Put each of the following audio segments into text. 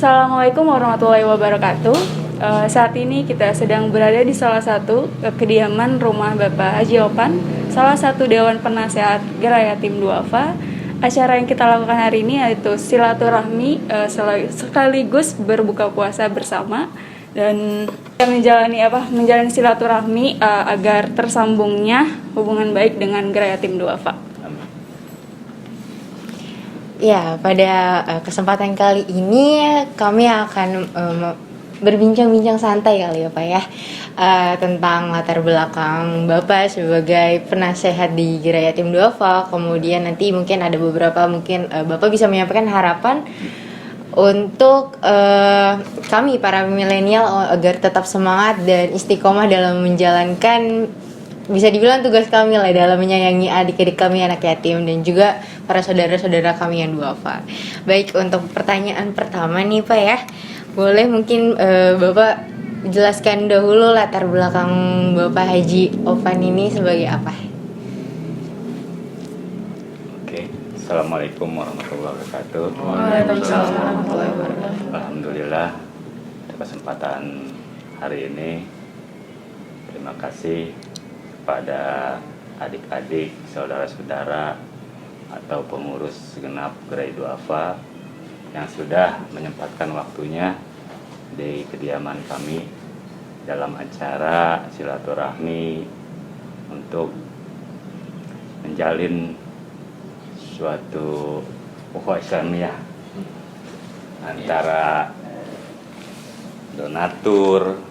Assalamualaikum warahmatullahi wabarakatuh. Saat ini kita sedang berada di salah satu kediaman rumah Bapak Haji Opan, salah satu Dewan Penasehat Gerai Yatim Duafa. Acara yang kita lakukan hari ini yaitu silaturahmi sekaligus berbuka puasa bersama dan menjalani silaturahmi agar tersambungnya hubungan baik dengan Gerai Yatim Duafa. Ya, pada kesempatan kali ini kami akan berbincang-bincang santai kali ya Pak ya, tentang latar belakang Bapak sebagai penasehat di Gerai Yatim Duafa. Kemudian nanti mungkin ada beberapa Bapak bisa menyampaikan harapan untuk kami para milenial agar tetap semangat dan istiqomah dalam menjalankan, bisa dibilang, tugas kami lah dalam menyayangi adik-adik kami anak yatim dan juga para saudara-saudara kami yang duafa. Baik, untuk pertanyaan pertama nih Pak ya, boleh mungkin Bapak jelaskan dahulu latar belakang Bapak Haji Opan ini sebagai apa? Oke, Assalamualaikum warahmatullahi wabarakatuh. Waalaikumsalam warahmatullahi wabarakatuh. Alhamdulillah pada kesempatan hari ini, terima kasih kepada adik-adik, saudara-saudara atau pengurus segenap Gerai Duafa yang sudah menyempatkan waktunya di kediaman kami dalam acara silaturahmi untuk menjalin suatu ukhuwah Islamiyah antara donatur,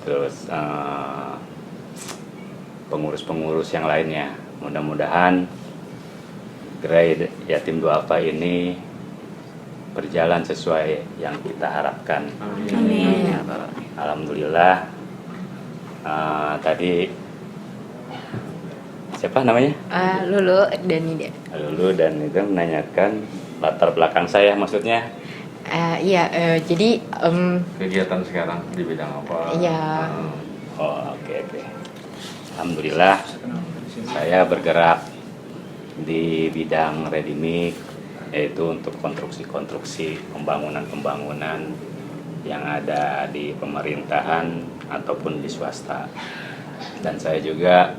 terus pengurus-pengurus yang lainnya. Mudah-mudahan Gerai Yatim Duafa ini berjalan sesuai yang kita harapkan. Amin. Alhamdulillah. Tadi siapa namanya? Lulu dan Nida. Lulu dan itu menanyakan latar belakang saya, maksudnya. Jadi kegiatan sekarang di bidang apa? Iya. Oke. Alhamdulillah saya bergerak di bidang ready mix, yaitu untuk konstruksi pembangunan yang ada di pemerintahan ataupun di swasta. Dan saya juga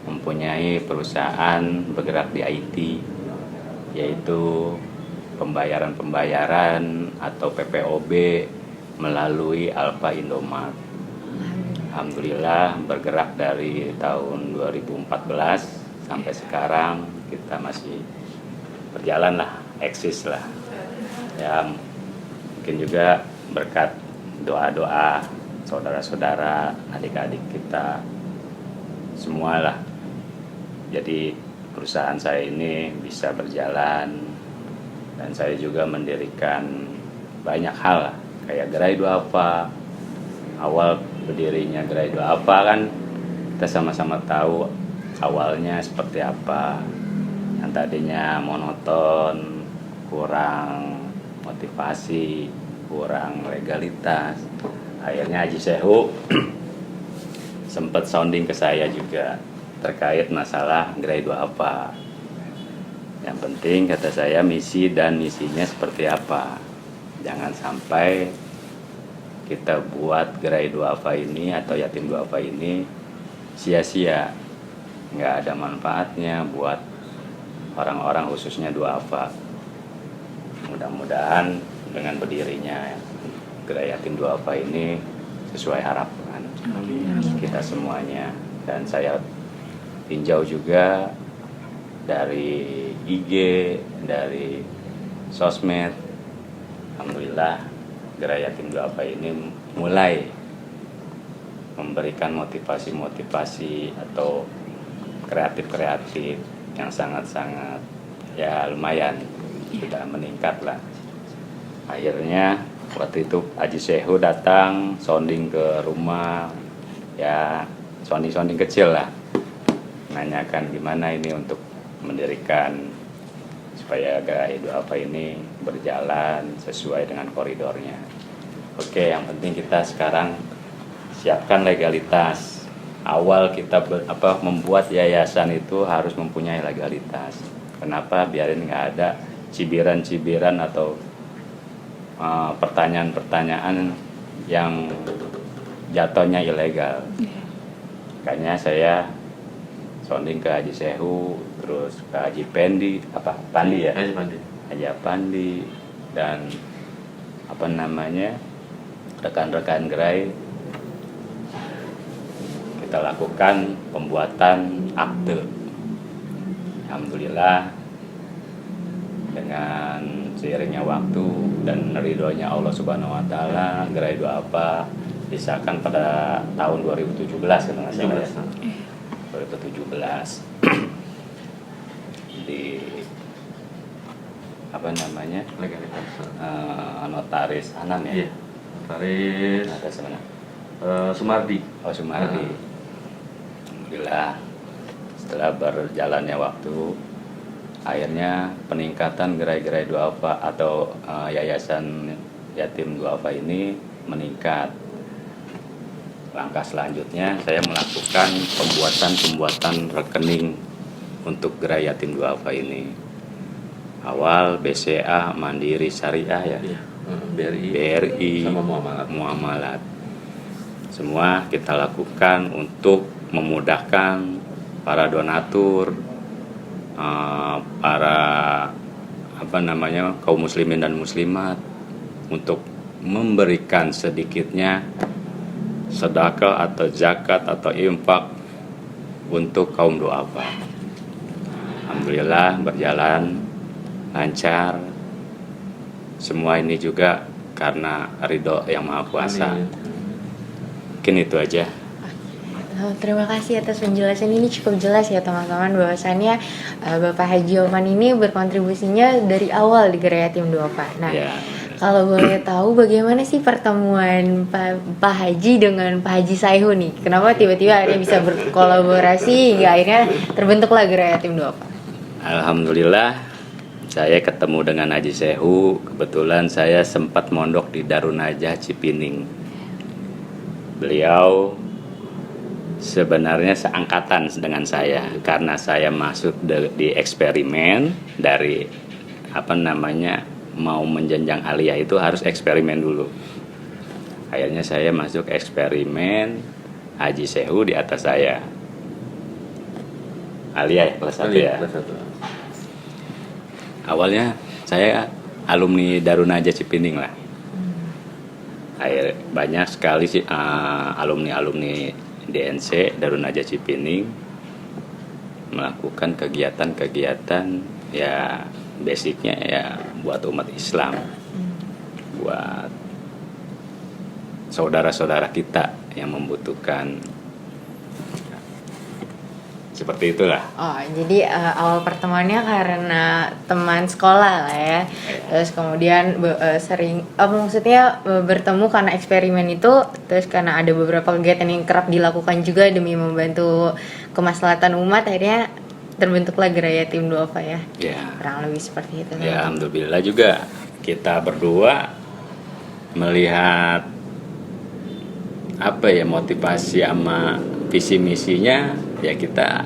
mempunyai perusahaan bergerak di IT, yaitu pembayaran atau PPOB melalui Alfa Indomaret. Alhamdulillah bergerak dari tahun 2014 sampai sekarang kita masih berjalan lah, eksis lah. Ya, mungkin juga berkat doa-doa saudara-saudara, adik-adik kita semualah. Jadi perusahaan saya ini bisa berjalan. Dan saya juga mendirikan banyak hal lah, kayak Gerai Duafa. Awal berdirinya Gerai Duafa kan kita sama-sama tahu awalnya seperti apa. Yang tadinya monoton, kurang motivasi, kurang legalitas. Akhirnya Haji Sehu sempat sounding ke saya juga terkait masalah Gerai Duafa. Yang penting, kata saya, misi dan misinya seperti apa. Jangan sampai kita buat Gerai Duafa ini atau Yatim Duafa ini sia-sia, nggak ada manfaatnya buat orang-orang khususnya duafa. Mudah-mudahan dengan berdirinya Gerai Yatim Duafa ini sesuai harapan kita semuanya. Dan saya tinjau juga dari IG, dari sosmed, alhamdulillah Gerai Yatim Duafa ini mulai memberikan motivasi atau kreatif yang sangat-sangat ya lumayan, sudah meningkat lah. Akhirnya waktu itu Haji Sehu datang sounding ke rumah, ya sounding kecil lah, menanyakan gimana ini untuk mendirikan supaya Gerai Duafa ini berjalan sesuai dengan koridornya. Oke, yang penting kita sekarang siapkan legalitas. Awal kita membuat yayasan itu harus mempunyai legalitas. Kenapa? Biarin nggak ada cibiran-cibiran atau pertanyaan-pertanyaan yang jatuhnya ilegal. Makanya saya sounding ke Haji Sehu, terus ke Haji Pandi ya, Haji Pandi dan rekan-rekan gerai, kita lakukan pembuatan akte. Alhamdulillah dengan seiringnya waktu dan ridhonya Allah Subhanahu wa taala, gerai Duafa disahkan pada tahun 2017 kalau nggak salah ya. 2017 di legalitas. Notaris Anan ya. Iya. Notaris Notaris mana? Sumardi. Oh, Sumardi. Alhamdulillah setelah berjalannya waktu, akhirnya peningkatan gerai-gerai Duafa atau yayasan yatim Duafa ini meningkat. Langkah selanjutnya saya melakukan pembuatan rekening untuk gerai yatim Duafa ini. Awal BCA Mandiri Syariah ya. Iya. BRI sama muamalat. Semua kita lakukan untuk memudahkan para donatur, para kaum muslimin dan muslimat untuk memberikan sedikitnya sedekah atau zakat atau infak untuk kaum Duafa. Alhamdulillah berjalan lancar. Semua ini juga karena ridho yang Maha Kuasa. Mungkin itu aja. Terima kasih atas penjelasan ini, cukup jelas ya teman-teman, bahwasannya Bapak Haji Oman ini berkontribusinya dari awal di gerai yatim Duafa. Nah, Ya. kalau boleh tahu bagaimana sih pertemuan Pak Haji dengan Pak Haji Saihu nih? Kenapa tiba-tiba akhirnya bisa berkolaborasi hingga akhirnya terbentuklah gerai yatim Duafa? Alhamdulillah saya ketemu dengan Haji Sehu. Kebetulan saya sempat mondok di Darun Najah Cipining. Beliau sebenarnya seangkatan dengan saya karena saya masuk di eksperimen dari mau menjenjang aliyah itu harus eksperimen dulu. Akhirnya saya masuk eksperimen, Haji Sehu di atas saya. Aliyah kelas 1 ya. Awalnya saya alumni Darun Najah Cipining lah. Banyak sekali sih alumni DNC Darun Najah Cipining melakukan kegiatan-kegiatan ya basicnya ya buat umat Islam, buat saudara-saudara kita yang membutuhkan. Seperti itulah. Oh, jadi awal pertemuannya karena teman sekolah lah ya. Terus kemudian bertemu karena eksperimen itu, terus karena ada beberapa kegiatan yang kerap dilakukan juga demi membantu kemaslahatan umat, akhirnya terbentuklah gerai yatim Duafa ya. Ya. Kurang lebih seperti itu. Ya, alhamdulillah juga kita berdua melihat motivasi sama visi misinya, ya kita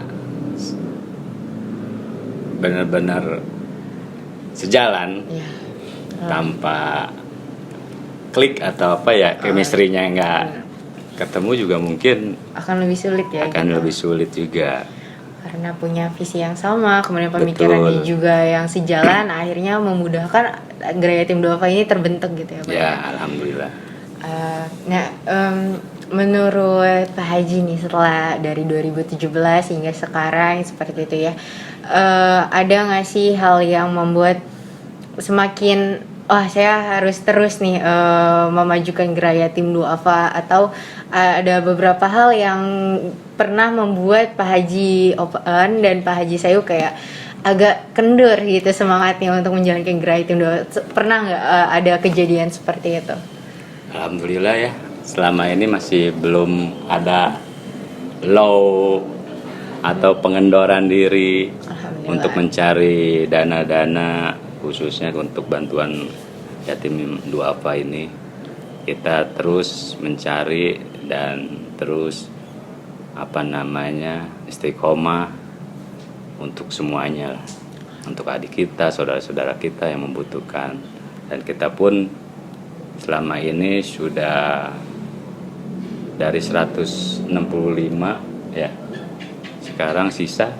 benar-benar sejalan Ya. tanpa klik atau chemistry-nya nggak ketemu juga mungkin Akan lebih sulit ya. akan gitu. lebih sulit juga. Karena punya visi yang sama, kemudian pemikirannya Betul. juga yang sejalan, akhirnya memudahkan gerai yatim Duafa ini terbentuk gitu ya Pak. Ya, alhamdulillah. Menurut Pak Haji nih, setelah dari 2017 hingga sekarang seperti itu ya, ada nggak sih hal yang membuat semakin saya harus terus nih memajukan gerai yatim Duafa, atau ada beberapa hal yang pernah membuat Pak Haji Oman dan Pak Haji Saihu kayak agak kendur gitu semangatnya untuk menjalankan gerai yatim Duafa? Pernah nggak ada kejadian seperti itu? Alhamdulillah ya, selama ini masih belum ada law atau pengendoran diri untuk mencari dana-dana khususnya untuk bantuan yatim Duafa ini. Kita terus mencari dan terus istiqomah untuk semuanya lah. untuk adik kita, saudara-saudara kita yang membutuhkan. Dan kita pun selama ini sudah dari 165 ya. Sekarang sisa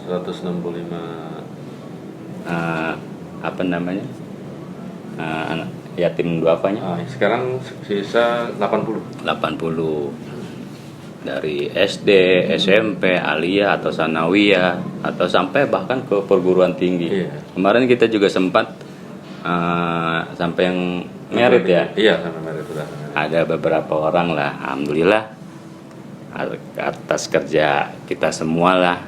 165 apa namanya? Anak yatim duafanya. Sekarang sisa 80. 80 dari SD, SMP, aliyah atau sanawiyah atau sampai bahkan ke perguruan tinggi. Iya. Kemarin kita juga sempat sampai yang merit ya. Iya, sampai merit sudah. Ada beberapa orang lah, alhamdulillah atas kerja kita semua lah,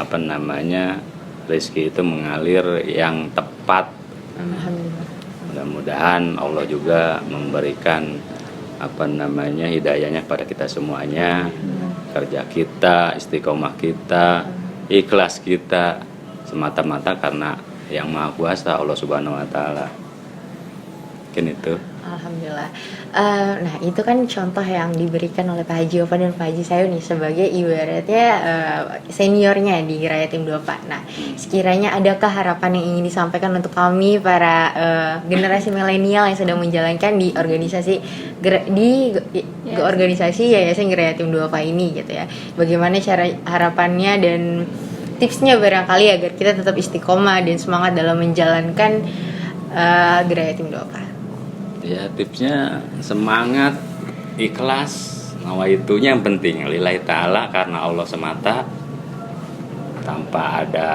apa namanya, rezeki itu mengalir yang tepat. Alhamdulillah. Mudah-mudahan Allah juga memberikan apa namanya hidayahnya pada kita semuanya, kerja kita, istiqomah kita, ikhlas kita semata-mata karena yang Maha Kuasa Allah Subhanahu Wa Taala. Mungkin itu. Alhamdulillah. Nah itu kan contoh yang diberikan oleh Pak Haji Opan dan Pak Haji Sayu nih sebagai ibaratnya seniornya di Geraya Tim Duafa. Nah sekiranya adakah harapan yang ingin disampaikan untuk kami para generasi milenial yang sedang menjalankan di organisasi organisasi Yayasan Geraya Tim Duafa ini gitu ya? Bagaimana cara harapannya dan tipsnya barangkali agar kita tetap istiqomah dan semangat dalam menjalankan Geraya Tim Duafa? Ya tipsnya semangat, ikhlas, nawaitunya yang penting lillahi ta'ala karena Allah semata, tanpa ada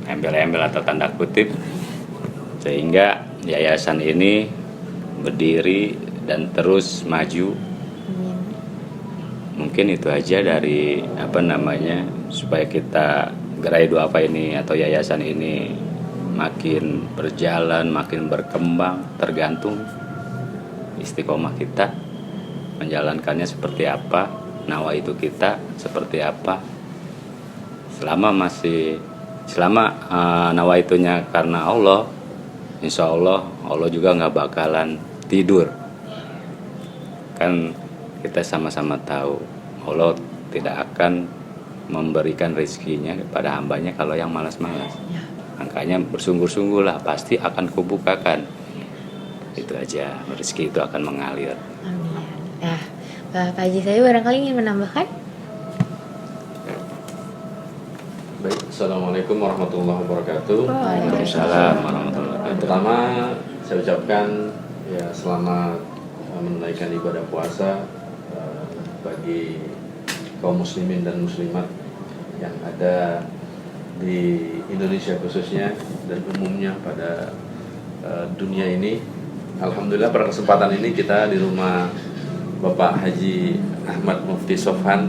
embel-embel atau tanda kutip, sehingga yayasan ini berdiri dan terus maju. Mungkin itu aja dari apa namanya supaya kita Geraya Duafa ini atau yayasan ini makin berjalan, makin berkembang, tergantung istiqomah kita menjalankannya seperti apa, nawaitu kita seperti apa. Selama nawaitunya karena Allah, insya Allah juga nggak bakalan tidur. Kan kita sama-sama tahu Allah tidak akan memberikan rezekinya kepada hambanya kalau yang malas-malas. Makanya bersungguh-sungguhlah, pasti akan kubukakan. Itu aja, rezeki itu akan mengalir. Amin. Nah, Pak Haji Sayu barangkali ingin menambahkan? Baik, Assalamualaikum warahmatullahi wabarakatuh. Waalaikumsalam warahmatullahi wabarakatuh. Pertama, saya ucapkan ya selamat menunaikan ibadah puasa bagi kaum muslimin dan muslimat yang ada di Indonesia khususnya dan umumnya pada dunia ini. Alhamdulillah pada kesempatan ini kita di rumah Bapak Haji Ahmad Mufti Sofhan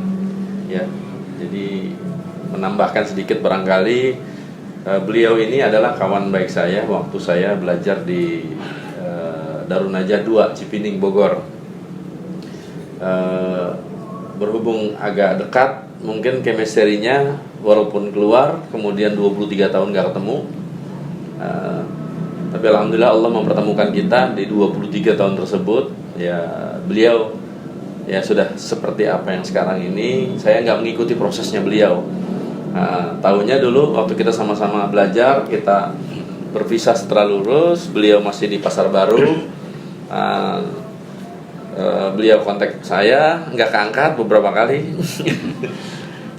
ya. Jadi menambahkan sedikit barangkali beliau ini adalah kawan baik saya waktu saya belajar di Darun Najah 2 Cipining Bogor. Berhubung agak dekat, mungkin chemistry-nya walaupun keluar kemudian 23 tahun gak ketemu, tapi alhamdulillah Allah mempertemukan kita di 23 tahun tersebut. Ya beliau ya sudah seperti apa yang sekarang ini. Saya nggak mengikuti prosesnya beliau. Tahunya dulu waktu kita sama-sama belajar, kita berpisah setelah lulus, beliau masih di Pasar Baru. Beliau kontak saya, nggak keangkat beberapa kali.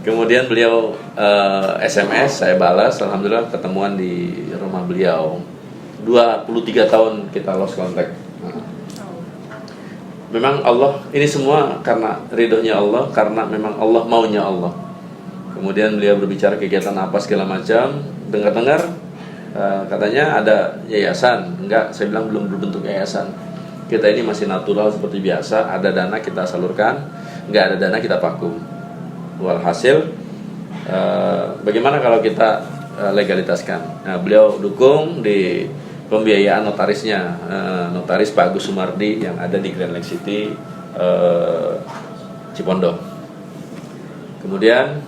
Kemudian beliau SMS, saya balas, alhamdulillah ketemuan di rumah beliau. 23 tahun kita lost contact. Memang Allah, ini semua karena ridhonya Allah, karena memang Allah maunya Allah. Kemudian beliau berbicara kegiatan apa segala macam. Dengar-dengar katanya ada yayasan. Enggak, saya bilang belum berbentuk yayasan. Kita ini masih natural seperti biasa. Ada dana kita salurkan, enggak ada dana kita vakum. Walhasil bagaimana kalau kita legalitaskan? Nah, beliau dukung di pembiayaan notarisnya, notaris Pak Agus Sumardi yang ada di Grand Lake City, Cipondoh. Kemudian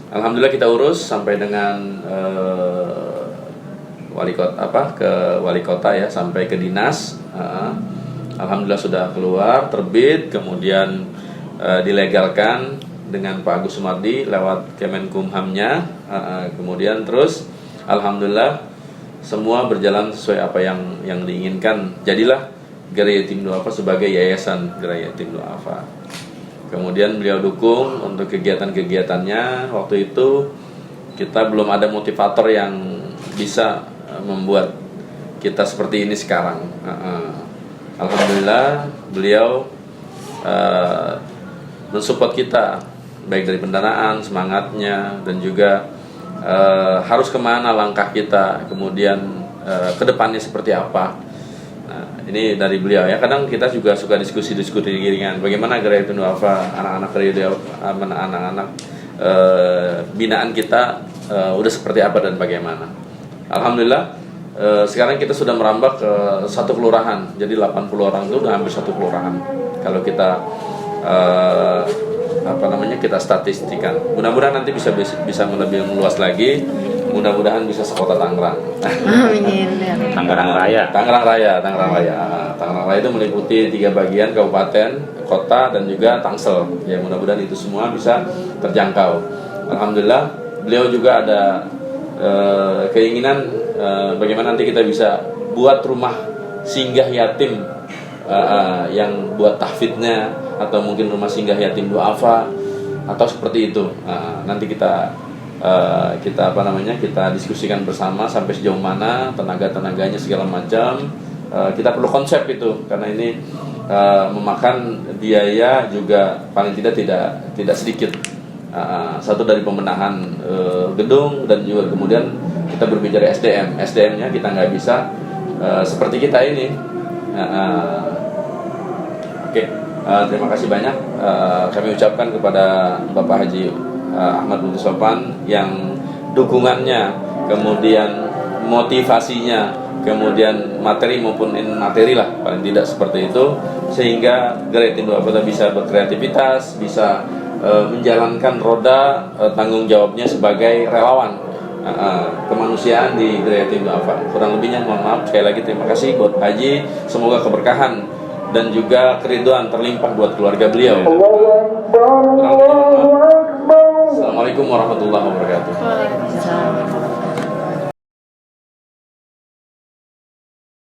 alhamdulillah kita urus sampai dengan wali kota ya, sampai ke dinas. Alhamdulillah sudah keluar, terbit, kemudian dilegalkan dengan Pak Agus Sumardi lewat Kemenkumhamnya, kemudian terus alhamdulillah semua berjalan sesuai apa yang diinginkan. Jadilah Gerai Yatim Duafa sebagai yayasan Gerai Yatim Duafa. Kemudian beliau dukung untuk kegiatan-kegiatannya. Waktu itu kita belum ada motivator yang bisa membuat kita seperti ini sekarang. Alhamdulillah beliau mensupport kita baik dari pendanaan, semangatnya, dan juga harus kemana langkah kita, kemudian kedepannya seperti apa. Nah, ini dari beliau ya. Kadang kita juga suka diskusi-diskusi ringan. Bagaimana Gerai Yatim Duafa, anak-anak binaan kita udah seperti apa dan bagaimana. Alhamdulillah sekarang kita sudah merambah ke satu kelurahan. Jadi 80 orang itu udah hampir satu kelurahan. Kalau kita kita statistikan. Mudah-mudahan nanti bisa lebih meluas lagi. Mudah-mudahan bisa sekota Tangerang. Amin. Tangerang Raya. Tangerang Raya itu meliputi 3 bagian, kabupaten, kota, dan juga Tangsel. Ya, mudah-mudahan itu semua bisa terjangkau. Alhamdulillah, beliau juga ada keinginan bagaimana nanti kita bisa buat rumah singgah yatim yang buat tahfidnya, atau mungkin rumah singgah yatim duafa, atau seperti itu. Nanti kita diskusikan bersama sampai sejauh mana tenaga-tenaganya segala macam. Kita perlu konsep itu karena ini memakan biaya juga paling tidak sedikit. Satu dari pembenahan gedung, dan juga kemudian kita berbicara SDM-nya kita nggak bisa seperti kita ini. Oke. Terima kasih banyak kami ucapkan kepada Bapak Haji Ahmad Budi Sofwan yang dukungannya, kemudian motivasinya, kemudian materi maupun materi lah paling tidak seperti itu, sehingga Gerai Yatim Duafa bisa berkreativitas, bisa menjalankan roda tanggung jawabnya sebagai relawan kemanusiaan di Gerai Yatim Duafa. Kurang lebihnya mohon maaf. Sekali lagi terima kasih buat Haji, semoga keberkahan dan juga keriduan terlimpah buat keluarga beliau. Assalamualaikum warahmatullahi wabarakatuh. Waalaikumsalam.